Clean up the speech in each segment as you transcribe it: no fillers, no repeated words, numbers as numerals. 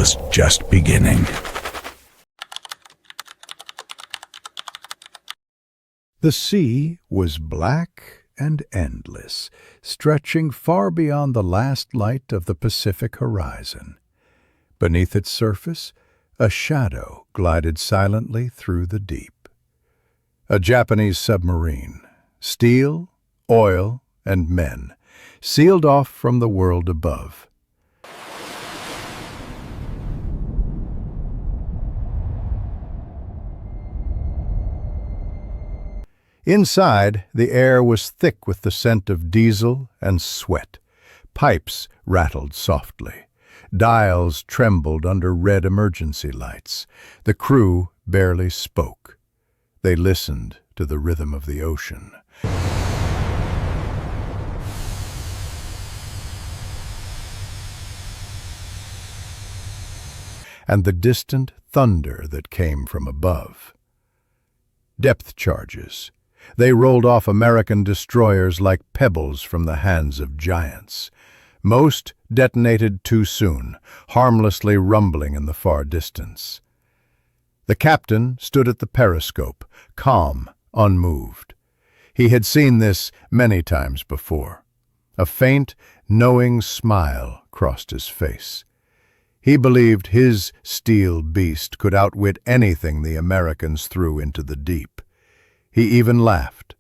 was just beginning. The sea was black and endless, stretching far beyond the last light of the Pacific horizon. Beneath its surface, a shadow glided silently through the deep. A Japanese submarine, steel, oil, and men, sealed off from the world above. Inside, the air was thick with the scent of diesel and sweat. Pipes rattled softly. Dials trembled under red emergency lights. The crew barely spoke. They listened to the rhythm of the ocean. And the distant thunder that came from above. Depth charges. They rolled off American destroyers like pebbles from the hands of giants. Most detonated too soon, harmlessly rumbling in the far distance. The captain stood at the periscope, calm, unmoved. He had seen this many times before. A faint, knowing smile crossed his face. He believed his steel beast could outwit anything the Americans threw into the deep. He even laughed,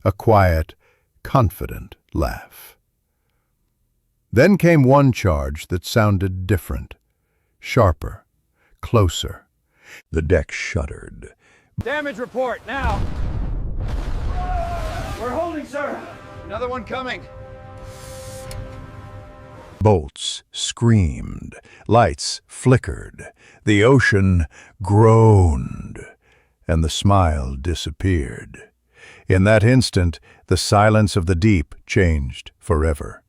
a quiet, confident laugh. Then came one charge that sounded different, sharper, closer. The deck shuddered. Damage report, now! We're holding, sir! Another one coming! Bolts screamed, lights flickered, the ocean groaned, and the smile disappeared. In that instant, the silence of the deep changed forever.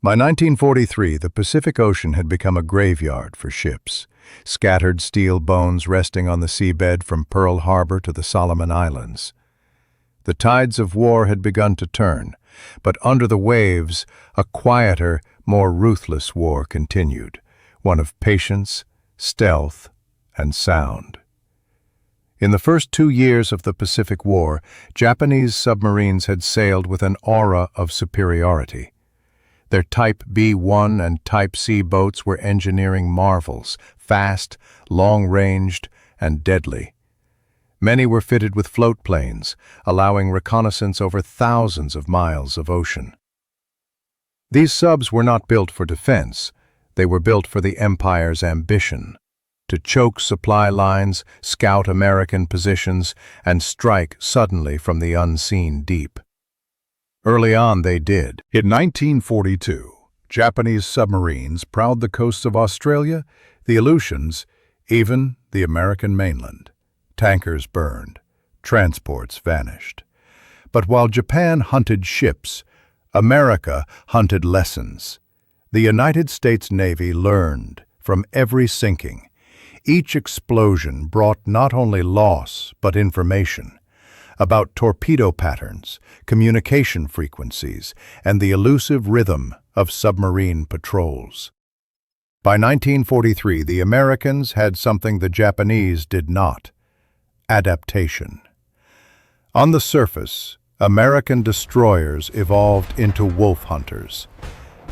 By 1943, the Pacific Ocean had become a graveyard for ships, scattered steel bones resting on the seabed from Pearl Harbor to the Solomon Islands. The tides of war had begun to turn, but under the waves, a quieter, more ruthless war continued, one of patience, stealth, and sound. In the first 2 years of the Pacific War, Japanese submarines had sailed with an aura of superiority. Their Type B-1 and Type C boats were engineering marvels, fast, long-ranged, and deadly. Many were fitted with float planes, allowing reconnaissance over thousands of miles of ocean. These subs were not built for defense. They were built for the Empire's ambition: to choke supply lines, scout American positions, and strike suddenly from the unseen deep. Early on they did. In 1942, Japanese submarines prowled the coasts of Australia, the Aleutians, even the American mainland. Tankers burned, transports vanished. But while Japan hunted ships, America hunted lessons. The United States Navy learned from every sinking. Each explosion brought not only loss, but information about torpedo patterns, communication frequencies, and the elusive rhythm of submarine patrols. By 1943, the Americans had something the Japanese did not: adaptation. On the surface, American destroyers evolved into wolf hunters.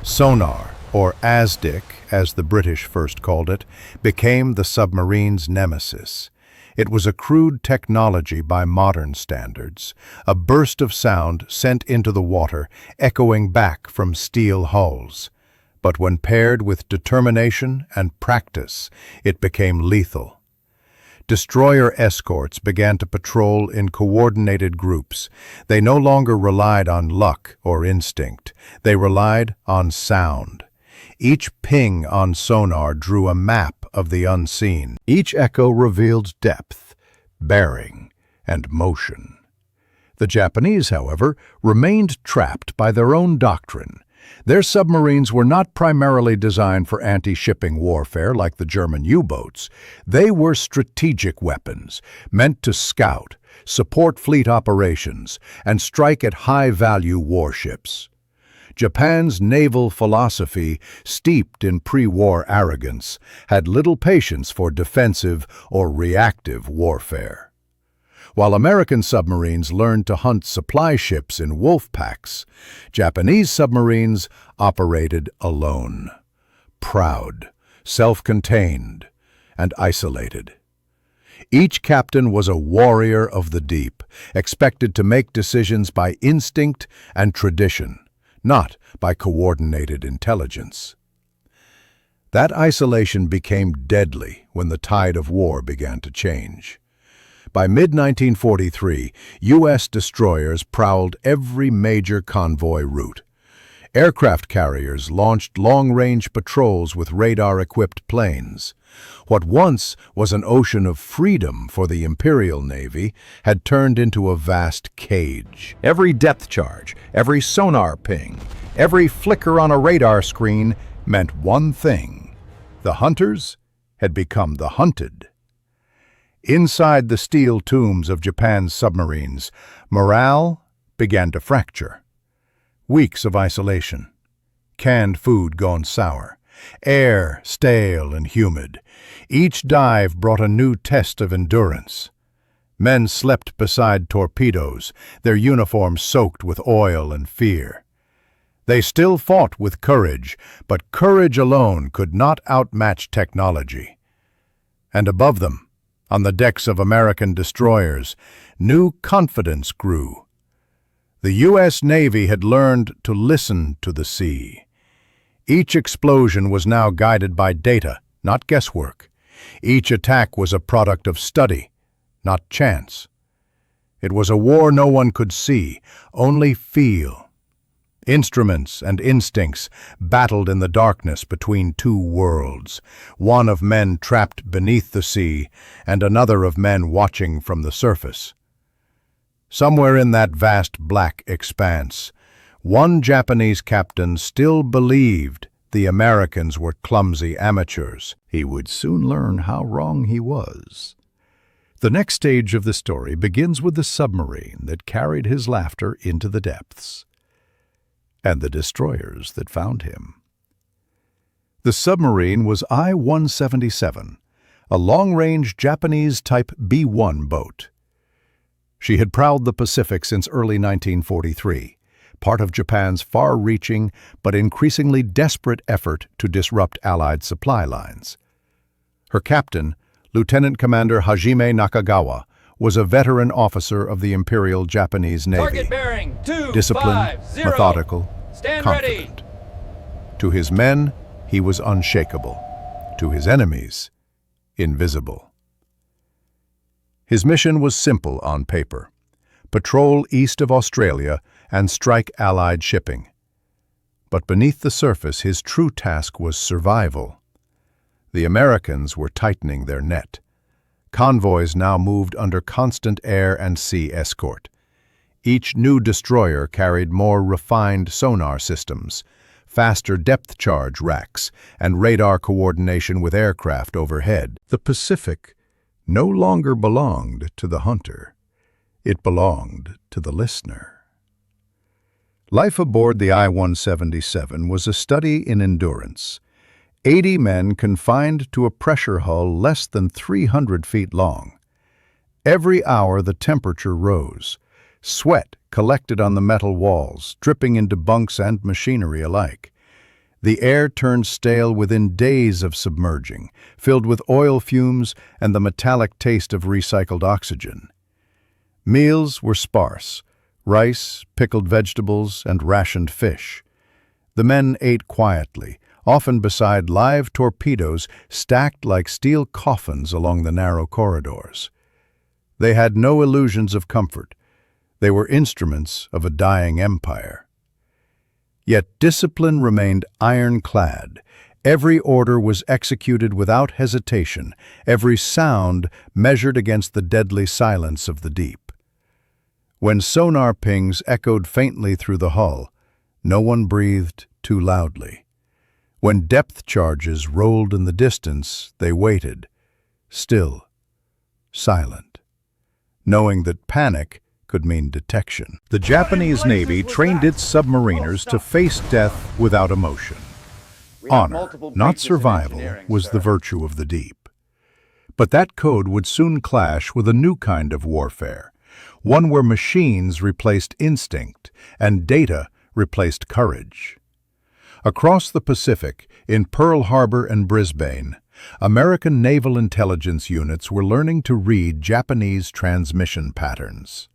Sonar, or ASDIC, as the British first called it, became the submarine's nemesis. It was a crude technology by modern standards, a burst of sound sent into the water, echoing back from steel hulls. But when paired with determination and practice, it became lethal. Destroyer escorts began to patrol in coordinated groups. They no longer relied on luck or instinct. They relied on sound. Each ping on sonar drew a map of the unseen. Each echo revealed depth, bearing, and motion. The Japanese, however, remained trapped by their own doctrine. Their submarines were not primarily designed for anti-shipping warfare like the German U-boats. They were strategic weapons, meant to scout, support fleet operations, and strike at high-value warships. Japan's naval philosophy, steeped in pre-war arrogance, had little patience for defensive or reactive warfare. While American submarines learned to hunt supply ships in wolf packs, Japanese submarines operated alone, proud, self-contained, and isolated. Each captain was a warrior of the deep, expected to make decisions by instinct and tradition, not by coordinated intelligence. That isolation became deadly when the tide of war began to change. By mid-1943, U.S. destroyers prowled every major convoy route. Aircraft carriers launched long-range patrols with radar-equipped planes. What once was an ocean of freedom for the Imperial Navy had turned into a vast cage. Every depth charge, every sonar ping, every flicker on a radar screen meant one thing: the hunters had become the hunted. Inside the steel tombs of Japan's submarines, morale began to fracture. Weeks of isolation, canned food gone sour, air stale and humid. Each dive brought a new test of endurance. Men slept beside torpedoes, their uniforms soaked with oil and fear. They still fought with courage, but courage alone could not outmatch technology. And above them, on the decks of American destroyers, new confidence grew. The U.S. Navy had learned to listen to the sea. Each explosion was now guided by data, not guesswork. Each attack was a product of study, not chance. It was a war no one could see, only feel. Instruments and instincts battled in the darkness between two worlds, one of men trapped beneath the sea and another of men watching from the surface. Somewhere in that vast black expanse, one Japanese captain still believed the Americans were clumsy amateurs. He would soon learn how wrong he was. The next stage of the story begins with the submarine that carried his laughter into the depths, and the destroyers that found him. The submarine was I-177, a long-range Japanese Type B-1 boat. She had prowled the Pacific since early 1943, part of Japan's far-reaching but increasingly desperate effort to disrupt Allied supply lines. Her captain, Lieutenant Commander Hajime Nakagawa, was a veteran officer of the Imperial Japanese Navy. Target bearing, 250. Disciplined, methodical, Stand confident. ready. To his men, he was unshakable. To his enemies, invisible. His mission was simple on paper: patrol east of Australia and strike Allied shipping. But beneath the surface, his true task was survival. The Americans were tightening their net. Convoys now moved under constant air and sea escort. Each new destroyer carried more refined sonar systems, faster depth charge racks, and radar coordination with aircraft overhead. The Pacific no longer belonged to the hunter. It belonged to the listener. Life aboard the I-177 was a study in endurance. 80 men confined to a pressure hull less than 300 feet long. Every hour the temperature rose. Sweat collected on the metal walls, dripping into bunks and machinery alike. The air turned stale within days of submerging, filled with oil fumes and the metallic taste of recycled oxygen. Meals were sparse: rice, pickled vegetables, and rationed fish. The men ate quietly, often beside live torpedoes stacked like steel coffins along the narrow corridors. They had no illusions of comfort. They were instruments of a dying empire. Yet discipline remained ironclad. Every order was executed without hesitation, every sound measured against the deadly silence of the deep. When sonar pings echoed faintly through the hull, no one breathed too loudly. When depth charges rolled in the distance, they waited, still, silent, knowing that panic could mean detection. The Japanese Navy trained its submariners to face death without emotion. Honor, not survival, was the virtue of the deep. But that code would soon clash with a new kind of warfare, one where machines replaced instinct and data replaced courage. Across the Pacific, in Pearl Harbor and Brisbane, American naval intelligence units were learning to read Japanese transmission patterns.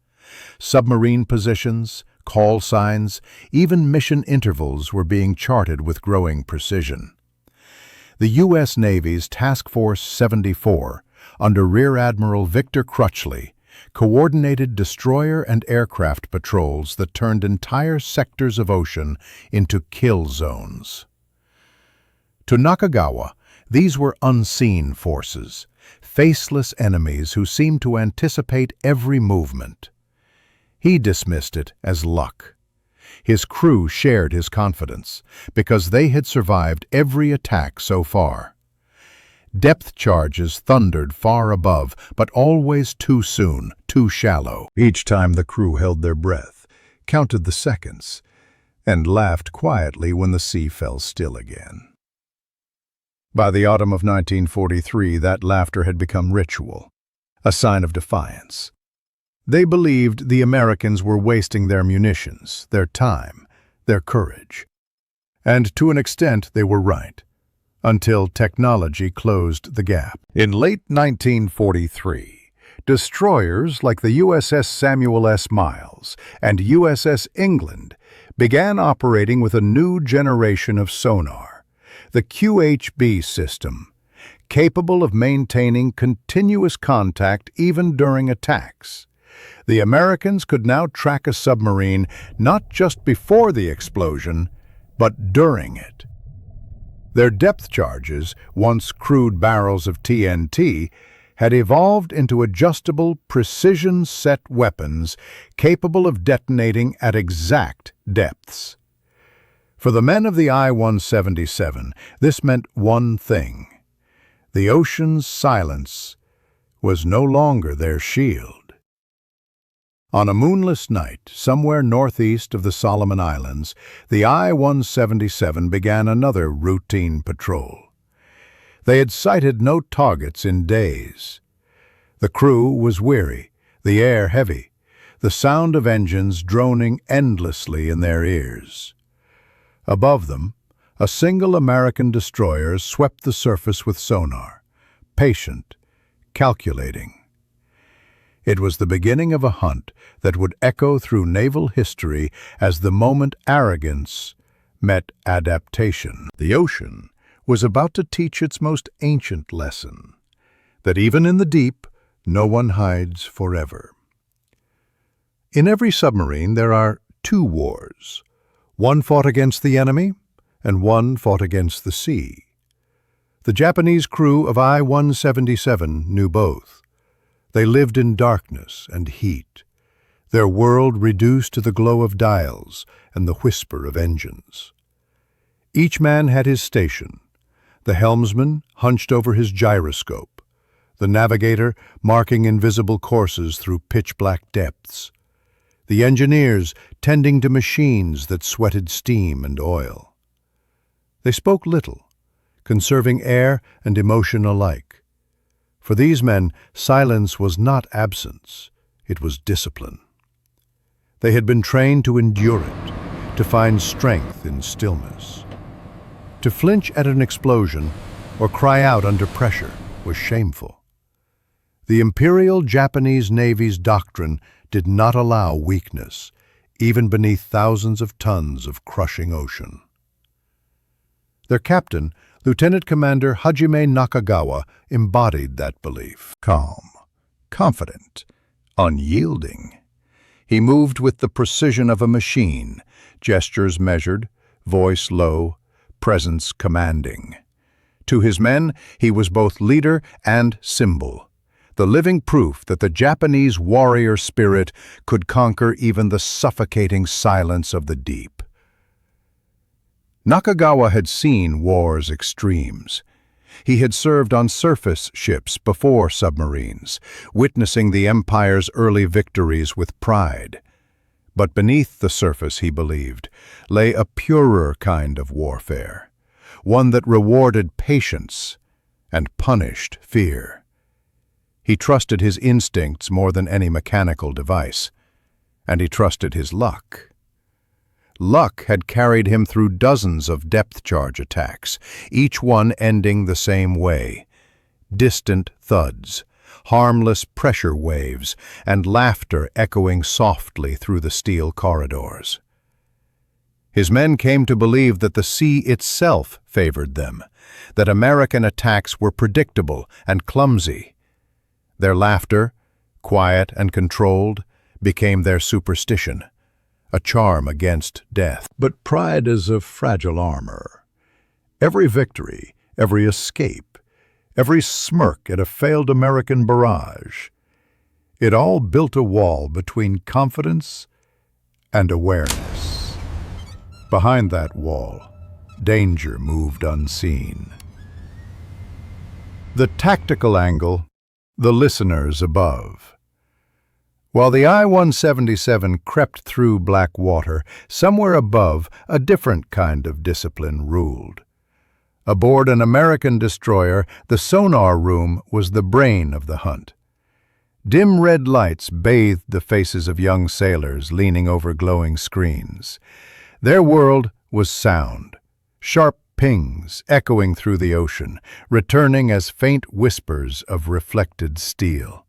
Submarine positions, call signs, even mission intervals were being charted with growing precision. The U.S. Navy's Task Force 74, under Rear Admiral Victor Crutchley, coordinated destroyer and aircraft patrols that turned entire sectors of ocean into kill zones. To Nakagawa, these were unseen forces, faceless enemies who seemed to anticipate every movement. He dismissed it as luck. His crew shared his confidence, because they had survived every attack so far. Depth charges thundered far above, but always too soon, too shallow. Each time the crew held their breath, counted the seconds, and laughed quietly when the sea fell still again. By the autumn of 1943, that laughter had become ritual, a sign of defiance. They believed the Americans were wasting their munitions, their time, their courage. And to an extent, they were right, until technology closed the gap. In late 1943, destroyers like the USS Samuel S. Miles and USS England began operating with a new generation of sonar, the QHB system, capable of maintaining continuous contact even during attacks. The Americans could now track a submarine not just before the explosion, but during it. Their depth charges, once crude barrels of TNT, had evolved into adjustable, precision-set weapons capable of detonating at exact depths. For the men of the I-177, this meant one thing. The ocean's silence was no longer their shield. On a moonless night, somewhere northeast of the Solomon Islands, the I-177 began another routine patrol. They had sighted no targets in days. The crew was weary, the air heavy, the sound of engines droning endlessly in their ears. Above them, a single American destroyer swept the surface with sonar, patient, calculating. It was the beginning of a hunt that would echo through naval history as the moment arrogance met adaptation. The ocean was about to teach its most ancient lesson, that even in the deep, no one hides forever. In every submarine, there are two wars, one fought against the enemy and one fought against the sea. The Japanese crew of I-177 knew both. They lived in darkness and heat, their world reduced to the glow of dials and the whisper of engines. Each man had his station, the helmsman hunched over his gyroscope, the navigator marking invisible courses through pitch-black depths, the engineers tending to machines that sweated steam and oil. They spoke little, conserving air and emotion alike. For these men, silence was not absence, it was discipline. They had been trained to endure it, to find strength in stillness. To flinch at an explosion or cry out under pressure was shameful. The Imperial Japanese Navy's doctrine did not allow weakness, even beneath thousands of tons of crushing ocean. Their captain, Lieutenant Commander Hajime Nakagawa, embodied that belief. Calm, confident, unyielding. He moved with the precision of a machine, gestures measured, voice low, presence commanding. To his men, he was both leader and symbol, the living proof that the Japanese warrior spirit could conquer even the suffocating silence of the deep. Nakagawa had seen war's extremes. He had served on surface ships before submarines, witnessing the Empire's early victories with pride. But beneath the surface, he believed, lay a purer kind of warfare, one that rewarded patience and punished fear. He trusted his instincts more than any mechanical device, and he trusted his luck. Luck had carried him through dozens of depth-charge attacks, each one ending the same way: distant thuds, harmless pressure waves, and laughter echoing softly through the steel corridors. His men came to believe that the sea itself favored them, that American attacks were predictable and clumsy. Their laughter, quiet and controlled, became their superstition, a charm against death. But pride is a fragile armor. Every victory, every escape, every smirk at a failed American barrage, it all built a wall between confidence and awareness. Behind that wall, danger moved unseen. The tactical angle, the listeners above. While the I-177 crept through black water, somewhere above, a different kind of discipline ruled. Aboard an American destroyer, the sonar room was the brain of the hunt. Dim red lights bathed the faces of young sailors leaning over glowing screens. Their world was sound, sharp pings echoing through the ocean, returning as faint whispers of reflected steel.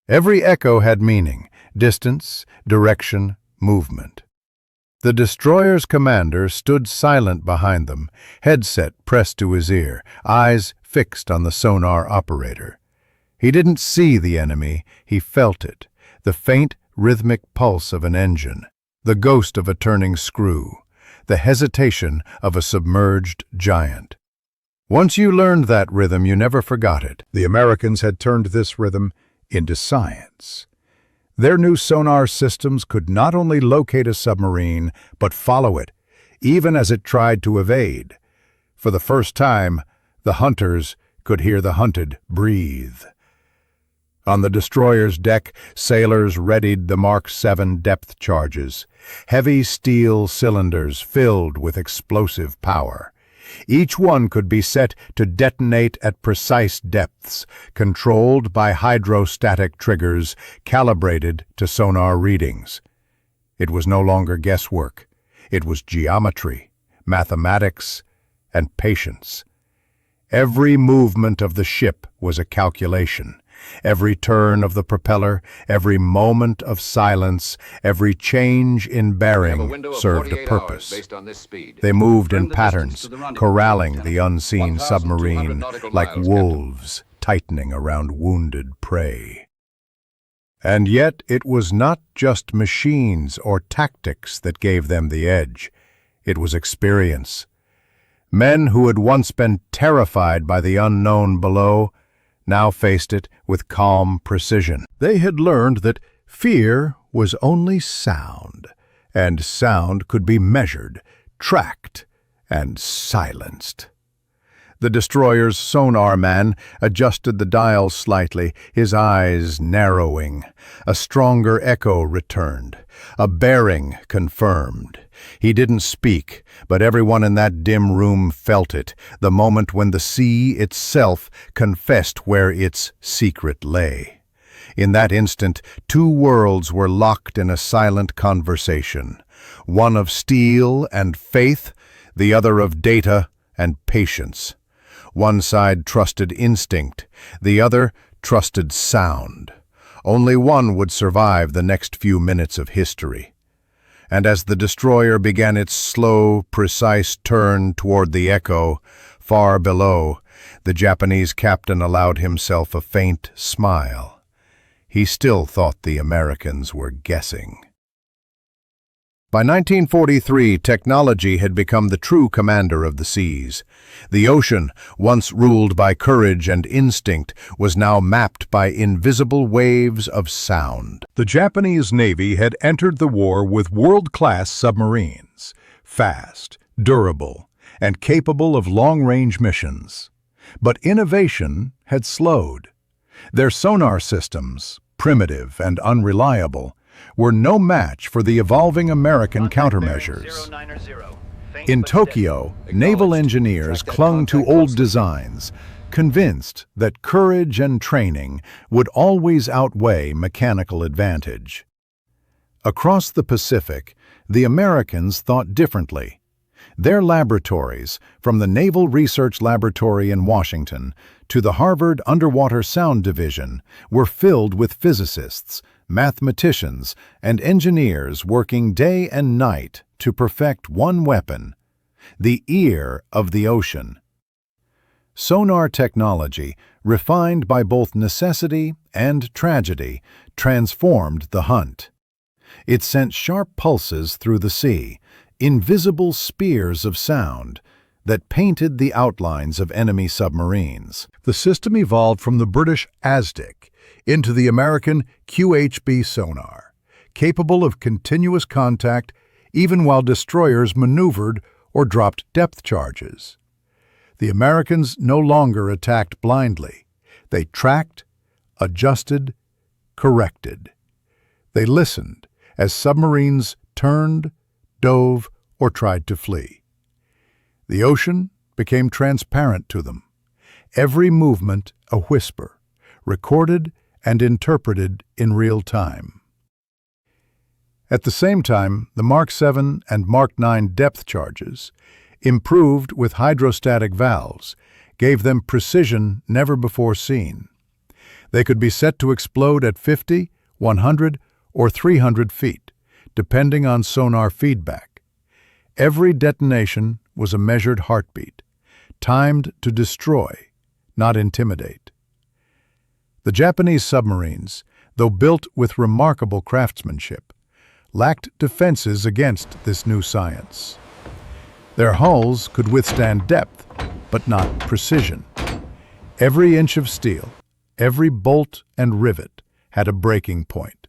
Every echo had meaning: distance, direction, movement. The destroyer's commander stood silent behind them, headset pressed to his ear, eyes fixed on the sonar operator. He didn't see the enemy, he felt it, the faint, rhythmic pulse of an engine, the ghost of a turning screw, the hesitation of a submerged giant. Once you learned that rhythm, you never forgot it. The Americans had turned this rhythm into science. Their new sonar systems could not only locate a submarine, but follow it, even as it tried to evade. For the first time, the hunters could hear the hunted breathe. On the destroyer's deck, sailors readied the Mark 7 depth charges, heavy steel cylinders filled with explosive power. Each one could be set to detonate at precise depths, controlled by hydrostatic triggers calibrated to sonar readings. It was no longer guesswork. It was geometry, mathematics, and patience. Every movement of the ship was a calculation. Every turn of the propeller, every moment of silence, every change in bearing served a purpose. They moved in patterns, corralling the unseen submarine like wolves tightening around wounded prey. And yet it was not just machines or tactics that gave them the edge. It was experience. Men who had once been terrified by the unknown below now faced it with calm precision. They had learned that fear was only sound, and sound could be measured, tracked, and silenced. The destroyer's sonar man adjusted the dial slightly, his eyes narrowing. A stronger echo returned, a bearing confirmed. He didn't speak, but everyone in that dim room felt it, the moment when the sea itself confessed where its secret lay. In that instant, two worlds were locked in a silent conversation, one of steel and faith, the other of data and patience. One side trusted instinct, the other trusted sound. Only one would survive the next few minutes of history. And as the destroyer began its slow, precise turn toward the echo, far below, the Japanese captain allowed himself a faint smile. He still thought the Americans were guessing. By 1943, technology had become the true commander of the seas. The ocean, once ruled by courage and instinct, was now mapped by invisible waves of sound. The Japanese Navy had entered the war with world-class submarines, fast, durable, and capable of long-range missions. But innovation had slowed. Their sonar systems, primitive and unreliable, were no match for the evolving American countermeasures. In Tokyo, naval engineers clung to old designs, convinced that courage and training would always outweigh mechanical advantage. Across the Pacific, the Americans thought differently. Their laboratories, from the Naval Research Laboratory in Washington to the Harvard Underwater Sound Division, were filled with physicists, mathematicians, and engineers working day and night to perfect one weapon: the ear of the ocean. Sonar technology, refined by both necessity and tragedy, transformed the hunt. It sent sharp pulses through the sea, invisible spears of sound that painted the outlines of enemy submarines. The system evolved from the British ASDIC into the American QHB sonar, capable of continuous contact even while destroyers maneuvered or dropped depth charges. The Americans no longer attacked blindly. They tracked, adjusted, corrected. They listened as submarines turned, dove, or tried to flee. The ocean became transparent to them, every movement a whisper, recorded and interpreted in real time. At the same time, the Mark 7 and Mark 9 depth charges, improved with hydrostatic valves, gave them precision never before seen. They could be set to explode at 50, 100, or 300 feet, depending on sonar feedback. Every detonation was a measured heartbeat, timed to destroy, not intimidate. The Japanese submarines, though built with remarkable craftsmanship, lacked defenses against this new science. Their hulls could withstand depth, but not precision. Every inch of steel, every bolt and rivet had a breaking point,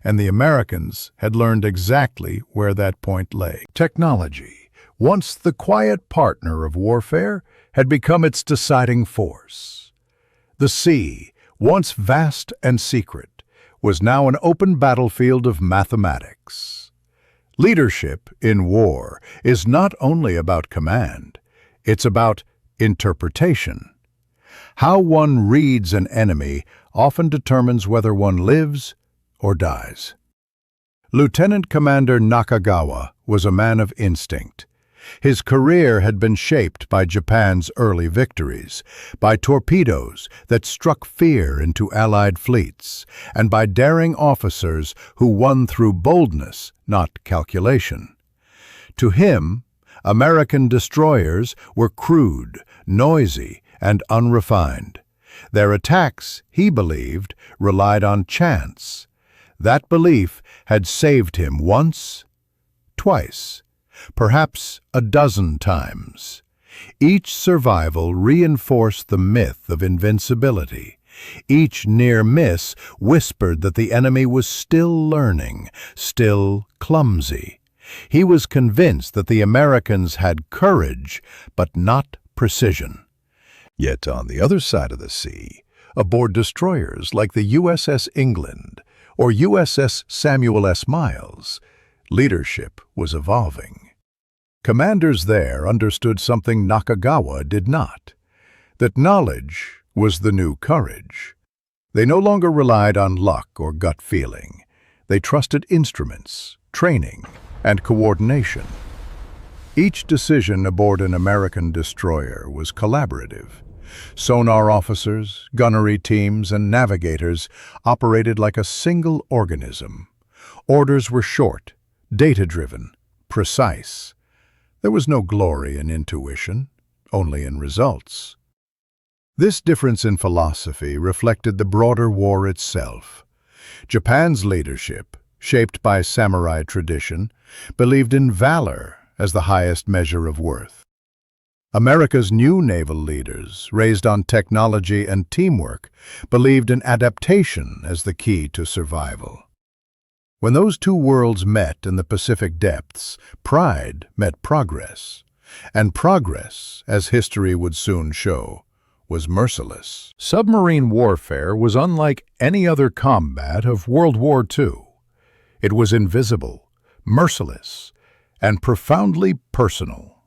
and the Americans had learned exactly where that point lay. Technology, once the quiet partner of warfare, had become its deciding force. The sea, once vast and secret, was now an open battlefield of mathematics. Leadership in war is not only about command, it's about interpretation. How one reads an enemy often determines whether one lives or dies. Lieutenant Commander Nakagawa was a man of instinct. His career had been shaped by Japan's early victories, by torpedoes that struck fear into Allied fleets, and by daring officers who won through boldness, not calculation. To him, American destroyers were crude, noisy, and unrefined. Their attacks, he believed, relied on chance. That belief had saved him once, twice, perhaps a dozen times. Each survival reinforced the myth of invincibility. Each near miss whispered that the enemy was still learning, still clumsy. He was convinced that the Americans had courage, but not precision. Yet on the other side of the sea, aboard destroyers like the USS England or USS Samuel S. Miles, leadership was evolving. Commanders there understood something Nakagawa did not, that knowledge was the new courage. They no longer relied on luck or gut feeling. They trusted instruments, training, and coordination. Each decision aboard an American destroyer was collaborative. Sonar officers, gunnery teams, and navigators operated like a single organism. Orders were short, data-driven, precise. There was no glory in intuition, only in results. This difference in philosophy reflected the broader war itself. Japan's leadership, shaped by samurai tradition, believed in valor as the highest measure of worth. America's new naval leaders, raised on technology and teamwork, believed in adaptation as the key to survival. When those two worlds met in the Pacific depths, pride met progress. And progress, as history would soon show, was merciless. Submarine warfare was unlike any other combat of World War II. It was invisible, merciless, and profoundly personal.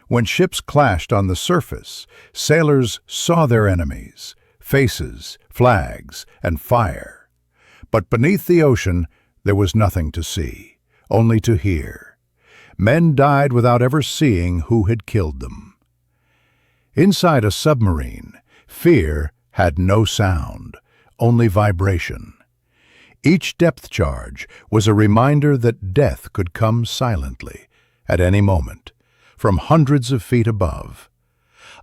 When ships clashed on the surface, sailors saw their enemies, faces, flags, and fire. But beneath the ocean, there was nothing to see, only to hear. Men died without ever seeing who had killed them. Inside a submarine, fear had no sound, only vibration. Each depth charge was a reminder that death could come silently, at any moment, from hundreds of feet above.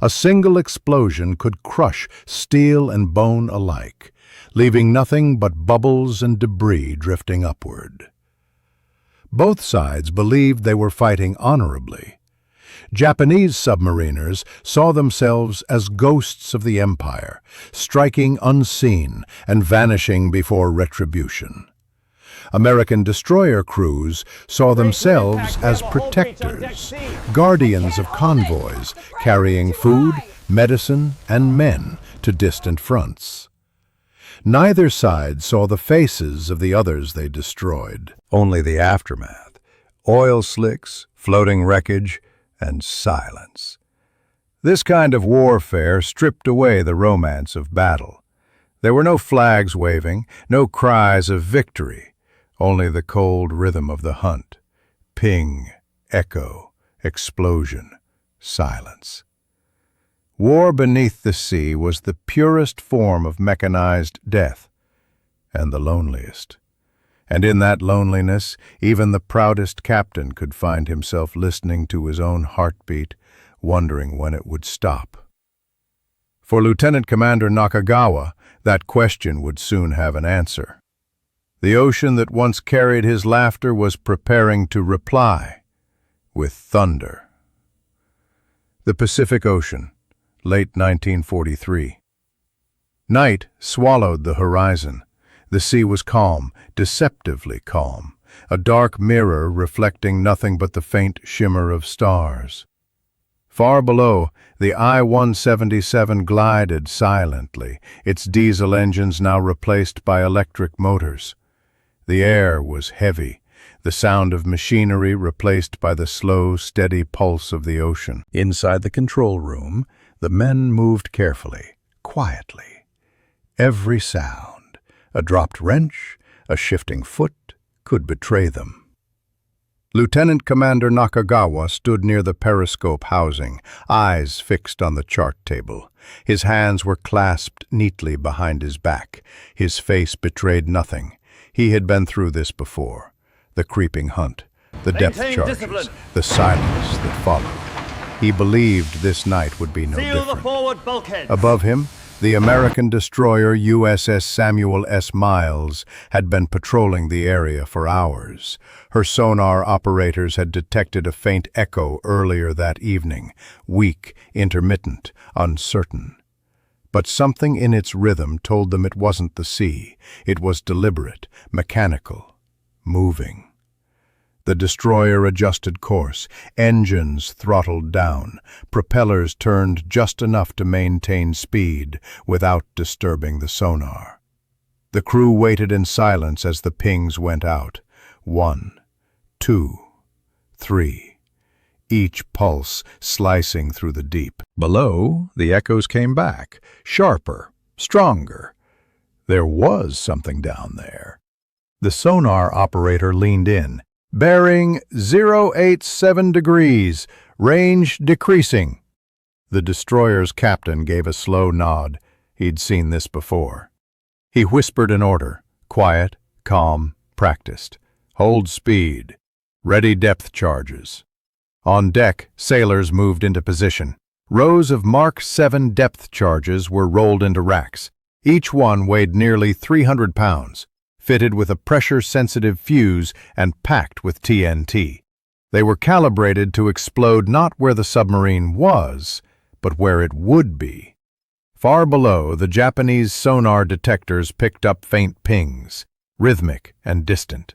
A single explosion could crush steel and bone alike, leaving nothing but bubbles and debris drifting upward. Both sides believed they were fighting honorably. Japanese submariners saw themselves as ghosts of the empire, striking unseen and vanishing before retribution. American destroyer crews saw themselves as protectors, guardians of convoys carrying food, medicine, and men to distant fronts. Neither side saw the faces of the others they destroyed, only the aftermath: oil slicks, floating wreckage, and silence. This kind of warfare stripped away the romance of battle. There were no flags waving, no cries of victory, only the cold rhythm of the hunt. Ping, echo, explosion, silence. War beneath the sea was the purest form of mechanized death, and the loneliest. And in that loneliness, even the proudest captain could find himself listening to his own heartbeat, wondering when it would stop. For Lieutenant Commander Nakagawa, that question would soon have an answer. The ocean that once carried his laughter was preparing to reply with thunder. The Pacific Ocean, late 1943. Night swallowed the horizon. The sea was calm, deceptively calm, a dark mirror reflecting nothing but the faint shimmer of stars. Far below, the I-177 glided silently, its diesel engines now replaced by electric motors. The air was heavy, the sound of machinery replaced by the slow, steady pulse of the ocean. Inside the control room, the men moved carefully, quietly. Every sound, a dropped wrench, a shifting foot, could betray them. Lieutenant Commander Nakagawa stood near the periscope housing, eyes fixed on the chart table. His hands were clasped neatly behind his back. His face betrayed nothing. He had been through this before. The creeping hunt, the depth charges, the silence that followed. He believed this night would be no different. Seal the forward bulkheads. Above him, the American destroyer USS Samuel S. Miles had been patrolling the area for hours. Her sonar operators had detected a faint echo earlier that evening, weak, intermittent, uncertain. But something in its rhythm told them it wasn't the sea. It was deliberate, mechanical, moving. The destroyer adjusted course, engines throttled down, propellers turned just enough to maintain speed without disturbing the sonar. The crew waited in silence as the pings went out. 1, 2, 3, each pulse slicing through the deep. Below, the echoes came back, sharper, stronger. There was something down there. The sonar operator leaned in. Bearing 087 degrees, range decreasing. The destroyer's captain gave a slow nod. He'd seen this before. He whispered an order, quiet, calm, practiced. Hold speed. Ready depth charges. On deck, sailors moved into position. Rows of Mark 7 depth charges were rolled into racks. Each one weighed nearly 300 pounds. Fitted with a pressure-sensitive fuse and packed with TNT. They were calibrated to explode not where the submarine was, but where it would be. Far below, the Japanese sonar detectors picked up faint pings, rhythmic and distant.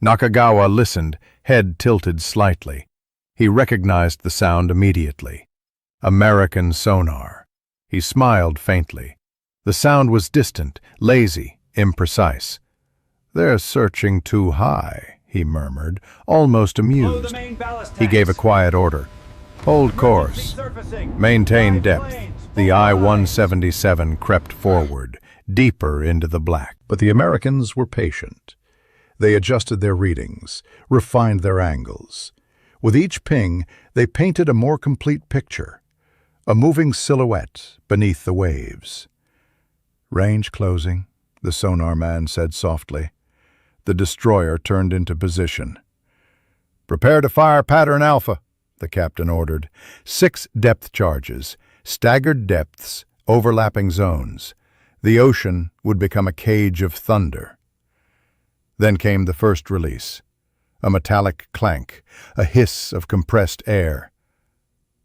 Nakagawa listened, head tilted slightly. He recognized the sound immediately. American sonar. He smiled faintly. The sound was distant, lazy, imprecise. "They're searching too high," he murmured, almost Blow the amused. main ballast He gave a tanks. quiet order. "Hold course. Surfacing. Maintain Live depth." planes. The Full I-177 crept forward, deeper into the black. But the Americans were patient. They adjusted their readings, refined their angles. With each ping, they painted a more complete picture, a moving silhouette beneath the waves. "Range closing," the sonar man said softly. The destroyer turned into position. "Prepare to fire pattern Alpha," the captain ordered. 6 depth charges, staggered depths, overlapping zones. The ocean would become a cage of thunder. Then came the first release. A metallic clank, a hiss of compressed air,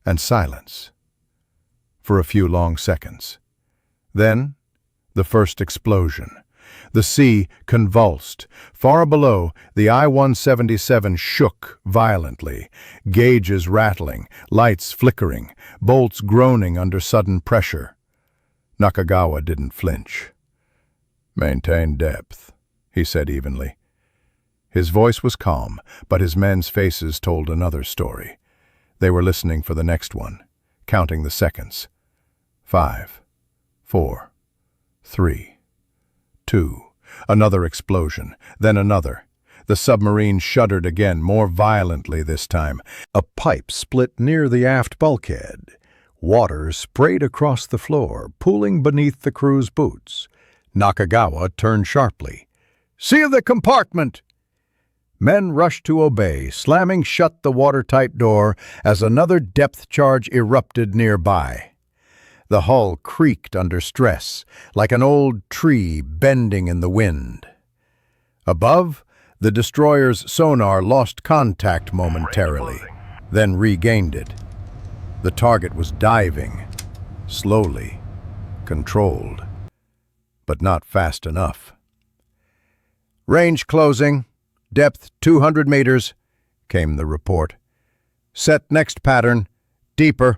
and silence. For a few long seconds. Then, the first explosion. The sea convulsed. Far below, the I-177 shook violently, gauges rattling, lights flickering, bolts groaning under sudden pressure. Nakagawa didn't flinch. "Maintain depth," he said evenly. His voice was calm, but his men's faces told another story. They were listening for the next one, counting the seconds. 5, 4, 3, 2. Another explosion, then another. The submarine shuddered again, more violently this time. A pipe split near the aft bulkhead. Water sprayed across the floor, pooling beneath the crew's boots. Nakagawa turned sharply. "Seal the compartment!" Men rushed to obey, slamming shut the watertight door as another depth charge erupted nearby. The hull creaked under stress, like an old tree bending in the wind. Above, the destroyer's sonar lost contact momentarily, then regained it. The target was diving, slowly, controlled, but not fast enough. "Range closing, depth 200 meters, came the report. "Set next pattern, deeper."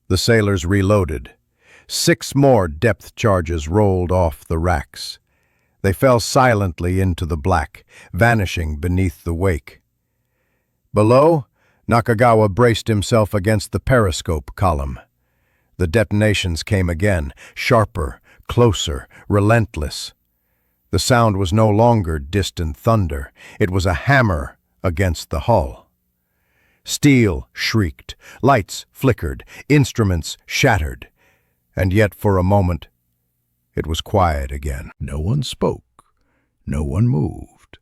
The sailors reloaded. 6 more depth charges rolled off the racks. They fell silently into the black, vanishing beneath the wake. Below, Nakagawa braced himself against the periscope column. The detonations came again, sharper, closer, relentless. The sound was no longer distant thunder. It was a hammer against the hull. Steel shrieked, lights flickered, instruments shattered. And yet for a moment, it was quiet again. No one spoke. No one moved.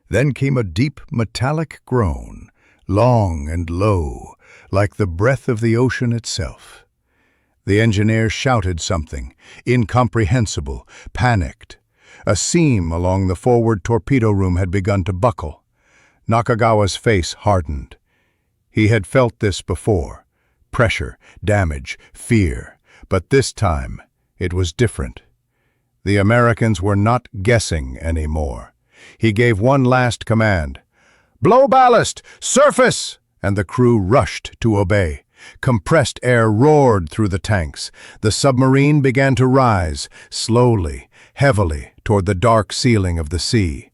Then came a deep metallic groan, long and low, like the breath of the ocean itself. The engineer shouted something, incomprehensible, panicked. A seam along the forward torpedo room had begun to buckle. Nakagawa's face hardened. He had felt this before. Pressure, damage, fear. But this time, it was different. The Americans were not guessing anymore. He gave one last command. "Blow ballast! Surface!" And the crew rushed to obey. Compressed air roared through the tanks. The submarine began to rise, slowly, heavily, toward the dark ceiling of the sea.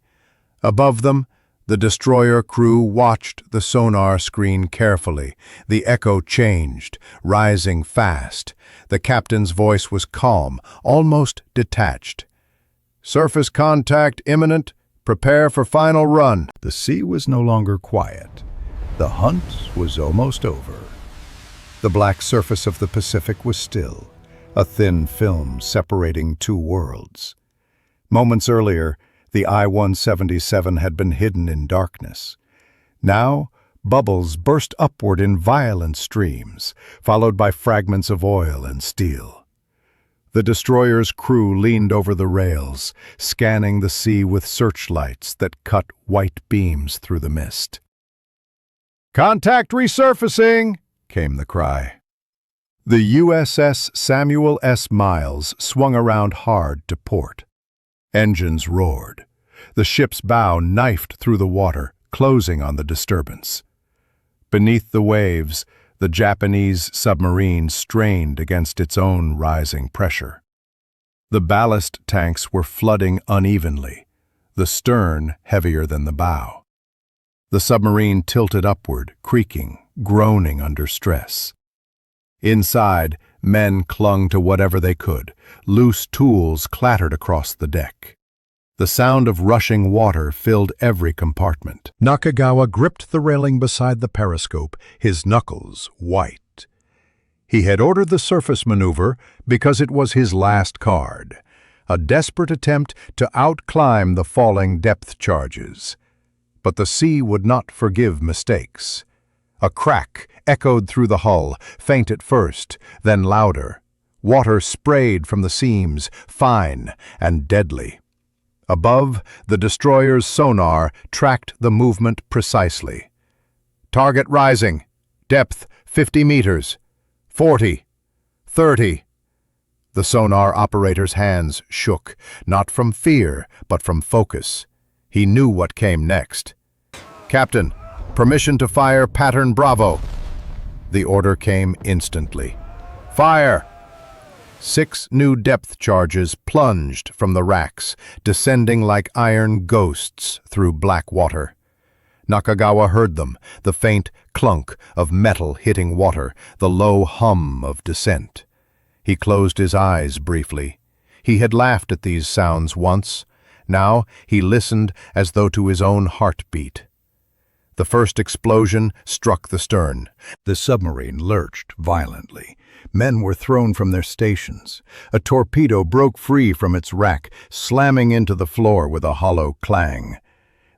Above them, the destroyer crew watched the sonar screen carefully. The echo changed, rising fast. The captain's voice was calm, almost detached. "Surface contact imminent. Prepare for final run." The sea was no longer quiet. The hunt was almost over. The black surface of the Pacific was still, a thin film separating 2 worlds. Moments earlier, the I-177 had been hidden in darkness. Now, bubbles burst upward in violent streams, followed by fragments of oil and steel. The destroyer's crew leaned over the rails, scanning the sea with searchlights that cut white beams through the mist. "Contact resurfacing!" came the cry. The USS Samuel S. Miles swung around hard to port. Engines roared. The ship's bow knifed through the water, closing on the disturbance. Beneath the waves, The Japanese submarine strained against its own rising pressure. The ballast tanks were flooding unevenly, the stern heavier than the bow. The submarine tilted upward, creaking, groaning under stress. Inside, men clung to whatever they could. Loose tools clattered across the deck. The sound of rushing water filled every compartment. Nakagawa gripped the railing beside the periscope, his knuckles white. He had ordered the surface maneuver because it was his last card, a desperate attempt to outclimb the falling depth charges. But the sea would not forgive mistakes. A crack echoed through the hull, faint at first, then louder. Water sprayed from the seams, fine and deadly. Above, the destroyer's sonar tracked the movement precisely. Target rising. Depth 50 meters. 40. 30. The sonar operator's hands shook, not from fear, but from focus. He knew what came next. Captain, permission to fire pattern Bravo. The order came instantly. Fire! 6 new depth charges plunged from the racks, descending like iron ghosts through black water. Nakagawa heard them, the faint clunk of metal hitting water, the low hum of descent. He closed his eyes briefly. He had laughed at these sounds once. Now he listened as though to his own heartbeat. The first explosion struck the stern. The submarine lurched violently. Men were thrown from their stations. A torpedo broke free from its rack, slamming into the floor with a hollow clang.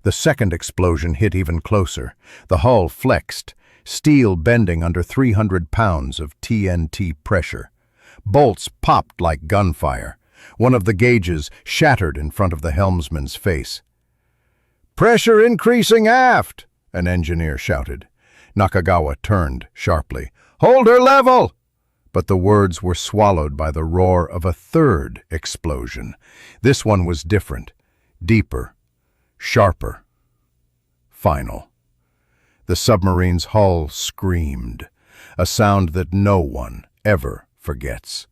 The second explosion hit even closer. The hull flexed, steel bending under 300 pounds of TNT pressure. Bolts popped like gunfire. One of the gauges shattered in front of the helmsman's face. "Pressure increasing aft!" an engineer shouted. Nakagawa turned sharply. "Hold her level!" But the words were swallowed by the roar of a third explosion. This one was different, deeper, sharper, final. The submarine's hull screamed, a sound that no one ever forgets.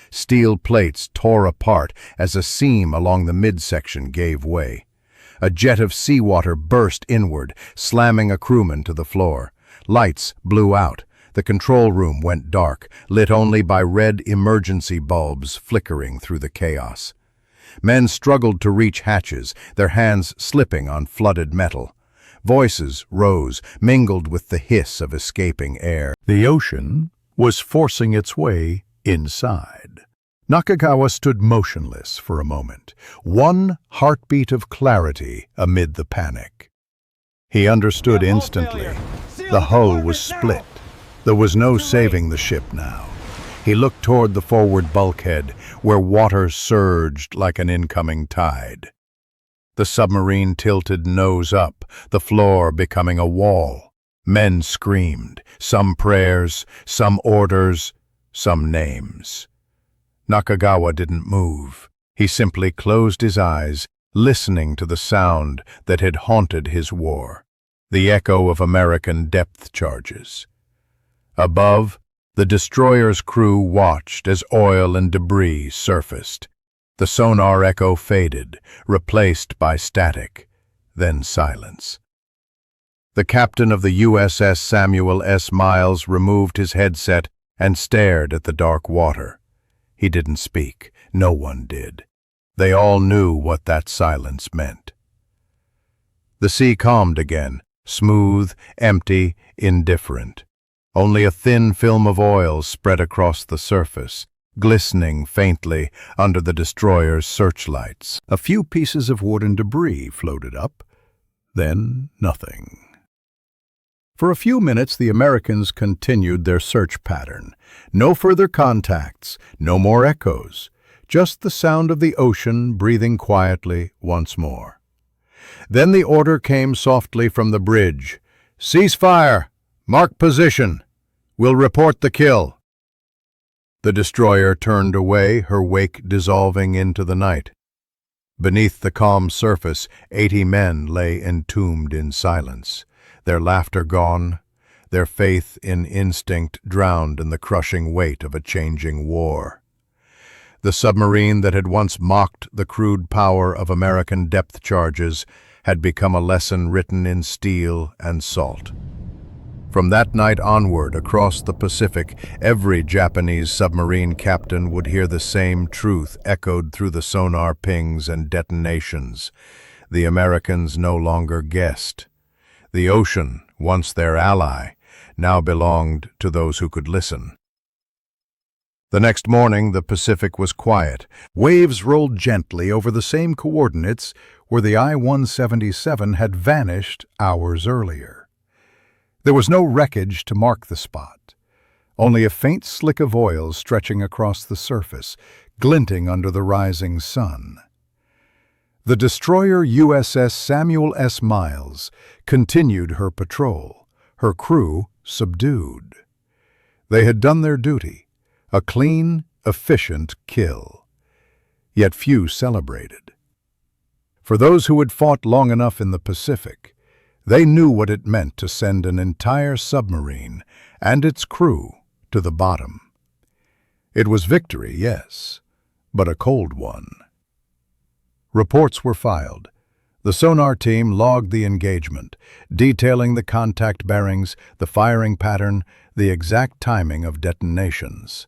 Steel plates tore apart as a seam along the midsection gave way. A jet of seawater burst inward, slamming a crewman to the floor. Lights blew out. The control room went dark, lit only by red emergency bulbs flickering through the chaos. Men struggled to reach hatches, their hands slipping on flooded metal. Voices rose, mingled with the hiss of escaping air. The ocean was forcing its way inside. Nakagawa stood motionless for a moment, one heartbeat of clarity amid the panic. He understood instantly. The hull was split. There was no saving the ship now. He looked toward the forward bulkhead, where water surged like an incoming tide. The submarine tilted nose up, the floor becoming a wall. Men screamed, some prayers, some orders, some names. Nakagawa didn't move. He simply closed his eyes, listening to the sound that had haunted his war, the echo of American depth charges. Above, the destroyer's crew watched as oil and debris surfaced. The sonar echo faded, replaced by static, then silence. The captain of the USS Samuel S. Miles removed his headset and stared at the dark water. He didn't speak. No one did. They all knew what that silence meant. The sea calmed again, smooth, empty, indifferent. Only a thin film of oil spread across the surface, glistening faintly under the destroyer's searchlights. A few pieces of wood and debris floated up, then nothing. For a few minutes, the Americans continued their search pattern. No further contacts, no more echoes, just the sound of the ocean breathing quietly once more. Then the order came softly from the bridge. "Cease fire! Mark position! We'll report the kill." The destroyer turned away, her wake dissolving into the night. Beneath the calm surface, 80 men lay entombed in silence, their laughter gone, their faith in instinct drowned in the crushing weight of a changing war. The submarine that had once mocked the crude power of American depth charges had become a lesson written in steel and salt. From that night onward, across the Pacific, every Japanese submarine captain would hear the same truth echoed through the sonar pings and detonations. The Americans no longer guessed. The ocean, once their ally, now belonged to those who could listen. The next morning, the Pacific was quiet. Waves rolled gently over the same coordinates where the I-177 had vanished hours earlier. There was no wreckage to mark the spot, only a faint slick of oil stretching across the surface, glinting under the rising sun. The destroyer USS Samuel S. Miles continued her patrol, her crew subdued. They had done their duty, a clean, efficient kill. Yet few celebrated. For those who had fought long enough in the Pacific, they knew what it meant to send an entire submarine and its crew to the bottom. It was victory, yes, but a cold one. Reports were filed. The sonar team logged the engagement, detailing the contact bearings, the firing pattern, the exact timing of detonations.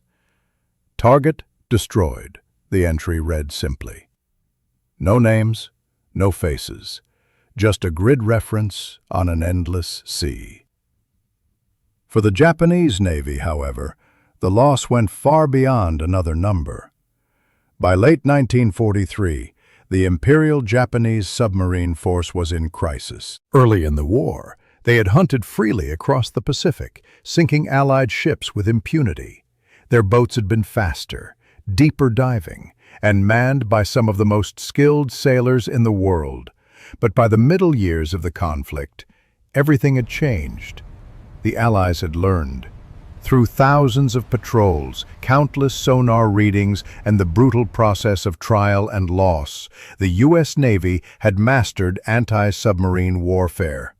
Target destroyed, the entry read simply. No names, no faces. Just a grid reference on an endless sea. For the Japanese Navy, however, the loss went far beyond another number. By late 1943, the Imperial Japanese submarine force was in crisis. Early in the war, they had hunted freely across the Pacific, sinking Allied ships with impunity. Their boats had been faster, deeper diving, and manned by some of the most skilled sailors in the world. But by the middle years of the conflict, everything had changed. The Allies had learned. Through thousands of patrols, countless sonar readings, and the brutal process of trial and loss, the U.S. Navy had mastered anti-submarine warfare.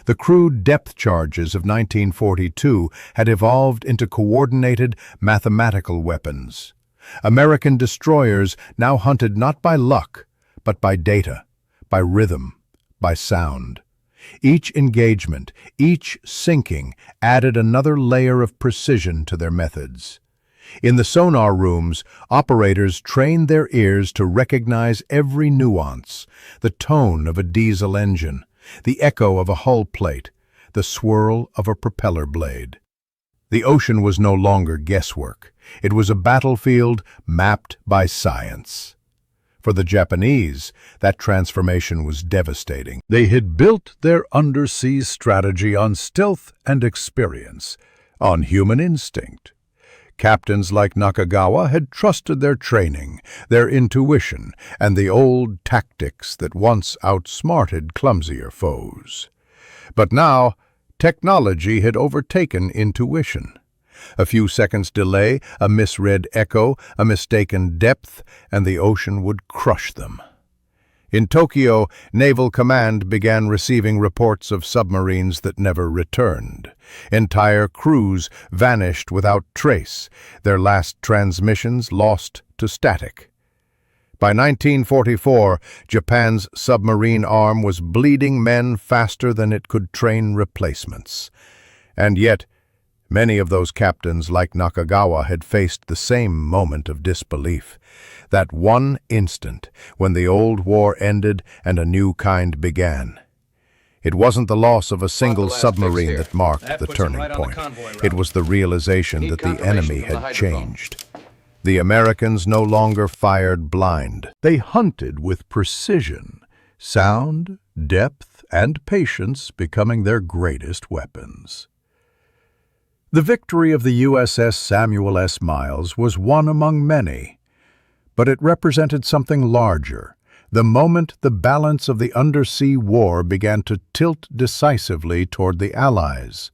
The crude depth charges of 1942 had evolved into coordinated mathematical weapons. American destroyers now hunted not by luck, but by data, by rhythm, by sound. Each engagement, each sinking, added another layer of precision to their methods. In the sonar rooms, operators trained their ears to recognize every nuance, the tone of a diesel engine, the echo of a hull plate, the swirl of a propeller blade. The ocean was no longer guesswork. It was a battlefield mapped by science. For the Japanese, that transformation was devastating. They had built their undersea strategy on stealth and experience, on human instinct. Captains like Nakagawa had trusted their training, their intuition, and the old tactics that once outsmarted clumsier foes. But now, technology had overtaken intuition. A few seconds' delay, a misread echo, a mistaken depth, and the ocean would crush them. In Tokyo, Naval Command began receiving reports of submarines that never returned. Entire crews vanished without trace, their last transmissions lost to static. By 1944, Japan's submarine arm was bleeding men faster than it could train replacements. And yet, many of those captains, like Nakagawa, had faced the same moment of disbelief. That one instant when the old war ended and a new kind began. It wasn't the loss of a single submarine that marked the turning point. It was the realization that the enemy had changed. The Americans no longer fired blind. They hunted with precision, sound, depth, and patience becoming their greatest weapons. The victory of the USS Samuel S. Miles was one among many, but it represented something larger, the moment the balance of the undersea war began to tilt decisively toward the Allies.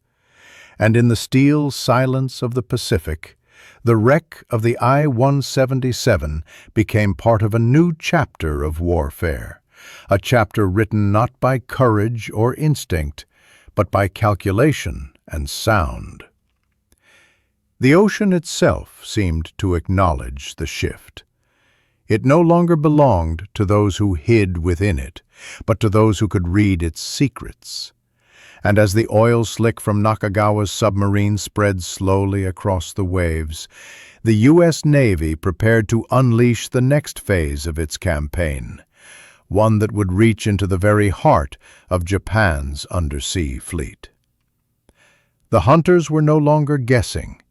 And in the steel silence of the Pacific, the wreck of the I-177 became part of a new chapter of warfare, a chapter written not by courage or instinct, but by calculation and sound. The ocean itself seemed to acknowledge the shift. It no longer belonged to those who hid within it, but to those who could read its secrets. And as the oil slick from Nakagawa's submarine spread slowly across the waves, the U.S. Navy prepared to unleash the next phase of its campaign, one that would reach into the very heart of Japan's undersea fleet. The hunters were no longer guessing.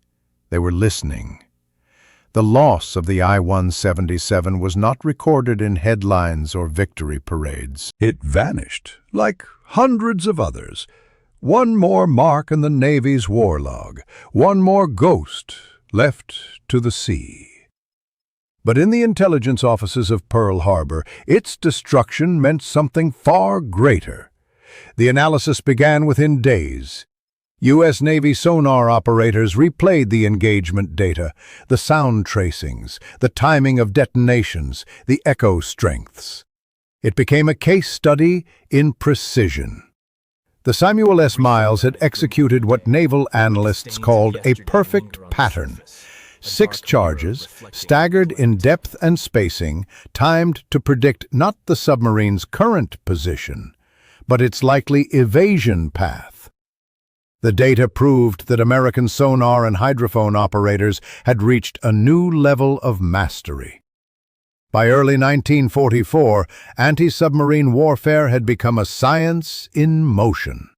They were listening. The loss of the I-177 was not recorded in headlines or victory parades. It vanished, like hundreds of others. One more mark in the Navy's war log, one more ghost left to the sea. But in the intelligence offices of Pearl Harbor, its destruction meant something far greater. The analysis began within days. U.S. Navy sonar operators replayed the engagement data, the sound tracings, the timing of detonations, the echo strengths. It became a case study in precision. The Samuel S. Miles had executed what naval analysts called a perfect pattern. 6 charges, staggered in depth and spacing, timed to predict not the submarine's current position, but its likely evasion path. The data proved that American sonar and hydrophone operators had reached a new level of mastery. By early 1944, anti-submarine warfare had become a science in motion.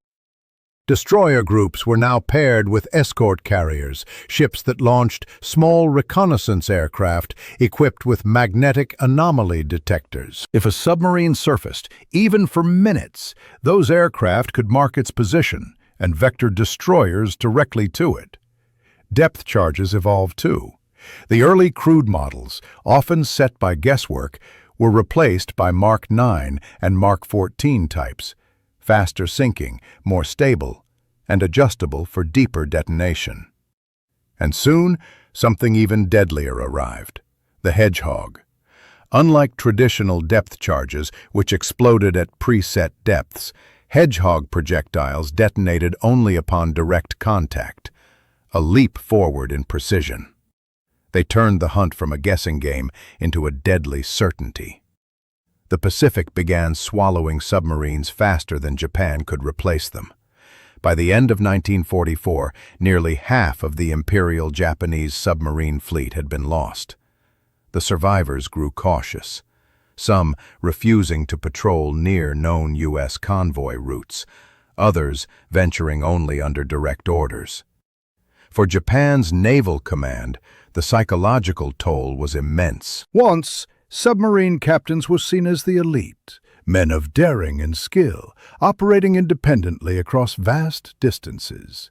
Destroyer groups were now paired with escort carriers, ships that launched small reconnaissance aircraft equipped with magnetic anomaly detectors. If a submarine surfaced, even for minutes, those aircraft could mark its position and vector destroyers directly to it. Depth charges evolved too. The early crude models, often set by guesswork, were replaced by Mark 9 and Mark 14 types, faster sinking, more stable, and adjustable for deeper detonation. And soon, something even deadlier arrived: the Hedgehog. Unlike traditional depth charges, which exploded at preset depths, Hedgehog projectiles detonated only upon direct contact, a leap forward in precision. They turned the hunt from a guessing game into a deadly certainty. The Pacific began swallowing submarines faster than Japan could replace them. By the end of 1944, nearly half of the Imperial Japanese submarine fleet had been lost. The survivors grew cautious, some refusing to patrol near known U.S. convoy routes, others venturing only under direct orders. For Japan's naval command, the psychological toll was immense. Once, submarine captains were seen as the elite, men of daring and skill, operating independently across vast distances.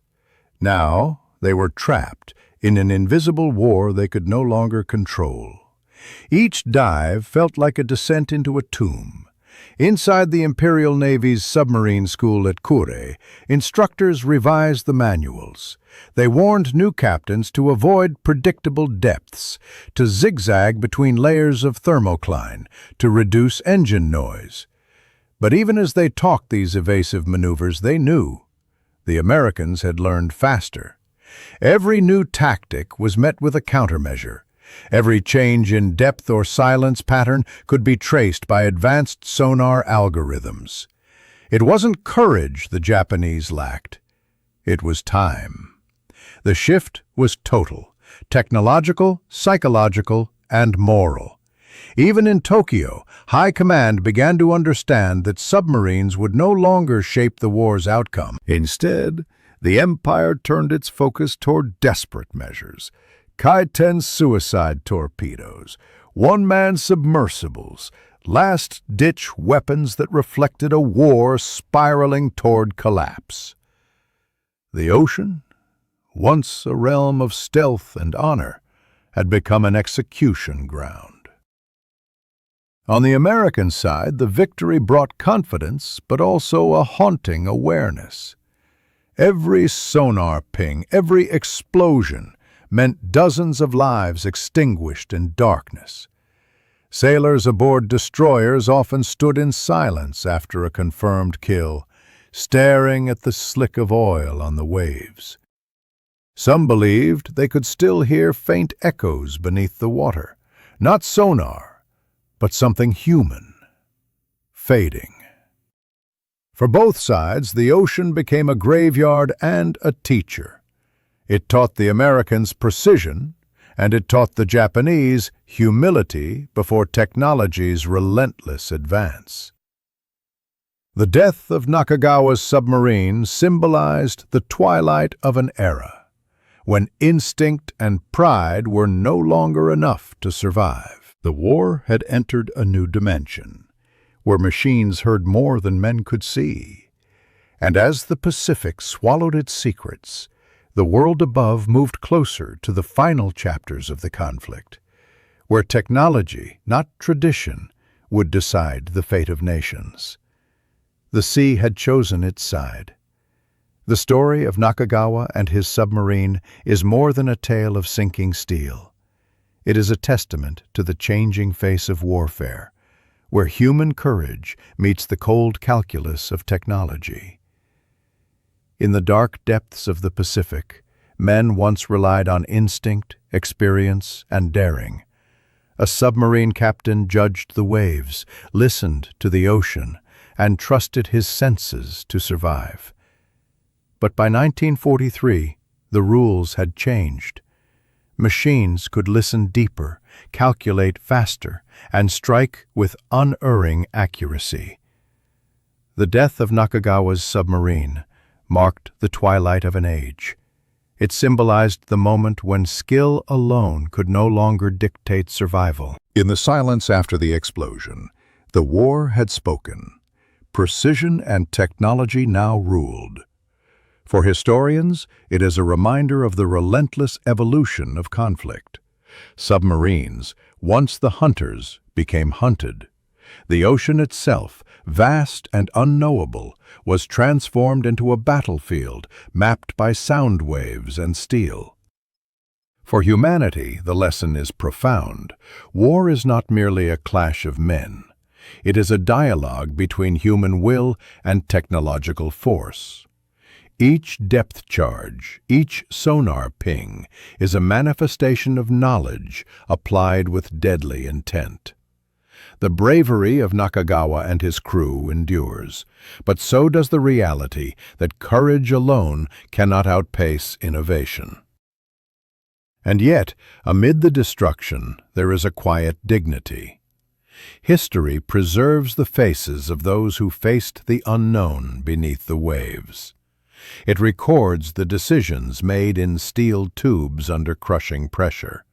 Now, they were trapped in an invisible war they could no longer control. Each dive felt like a descent into a tomb. Inside the Imperial Navy's submarine school at Kure, instructors revised the manuals. They warned new captains to avoid predictable depths, to zigzag between layers of thermocline, to reduce engine noise. But even as they talked these evasive maneuvers, they knew the Americans had learned faster. Every new tactic was met with a countermeasure. Every change in depth or silence pattern could be traced by advanced sonar algorithms. It wasn't courage the Japanese lacked. It was time. The shift was total: technological, psychological, and moral. Even in Tokyo, High Command began to understand that submarines would no longer shape the war's outcome. Instead, the Empire turned its focus toward desperate measures: Kaiten suicide torpedoes, one-man submersibles, last-ditch weapons that reflected a war spiraling toward collapse. The ocean, once a realm of stealth and honor, had become an execution ground. On the American side, the victory brought confidence, but also a haunting awareness. Every sonar ping, every explosion, meant dozens of lives extinguished in darkness. Sailors aboard destroyers often stood in silence after a confirmed kill, staring at the slick of oil on the waves. Some believed they could still hear faint echoes beneath the water, not sonar, but something human, fading. For both sides, the ocean became a graveyard and a teacher. It taught the Americans precision, and it taught the Japanese humility before technology's relentless advance. The death of Nakagawa's submarine symbolized the twilight of an era, when instinct and pride were no longer enough to survive. The war had entered a new dimension, where machines heard more than men could see. And as the Pacific swallowed its secrets, the world above moved closer to the final chapters of the conflict, where technology, not tradition, would decide the fate of nations. The sea had chosen its side. The story of Nakagawa and his submarine is more than a tale of sinking steel. It is a testament to the changing face of warfare, where human courage meets the cold calculus of technology. In the dark depths of the Pacific, men once relied on instinct, experience, and daring. A submarine captain judged the waves, listened to the ocean, and trusted his senses to survive. But by 1943, the rules had changed. Machines could listen deeper, calculate faster, and strike with unerring accuracy. The death of Nakagawa's submarine marked the twilight of an age. It symbolized the moment when skill alone could no longer dictate survival. In the silence after the explosion, the war had spoken. Precision and technology now ruled. For historians, it is a reminder of the relentless evolution of conflict. Submarines, once the hunters, became hunted. The ocean itself, vast and unknowable, was transformed into a battlefield mapped by sound waves and steel. For humanity, the lesson is profound. War is not merely a clash of men. It is a dialogue between human will and technological force. Each depth charge, each sonar ping, is a manifestation of knowledge applied with deadly intent. The bravery of Nakagawa and his crew endures, but so does the reality that courage alone cannot outpace innovation. And yet, amid the destruction, there is a quiet dignity. History preserves the faces of those who faced the unknown beneath the waves. It records the decisions made in steel tubes under crushing pressure,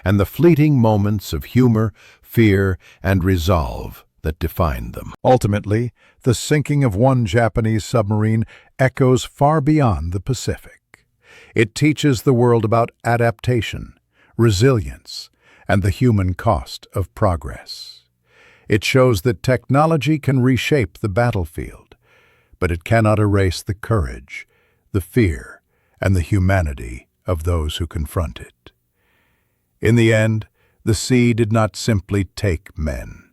and the fleeting moments of humor, fear, and resolve that defined them. Ultimately, the sinking of one Japanese submarine echoes far beyond the Pacific. It teaches the world about adaptation, resilience, and the human cost of progress. It shows that technology can reshape the battlefield, but it cannot erase the courage, the fear, and the humanity of those who confront it. In the end, the sea did not simply take men.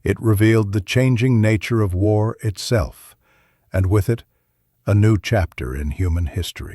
It revealed the changing nature of war itself, and with it, a new chapter in human history.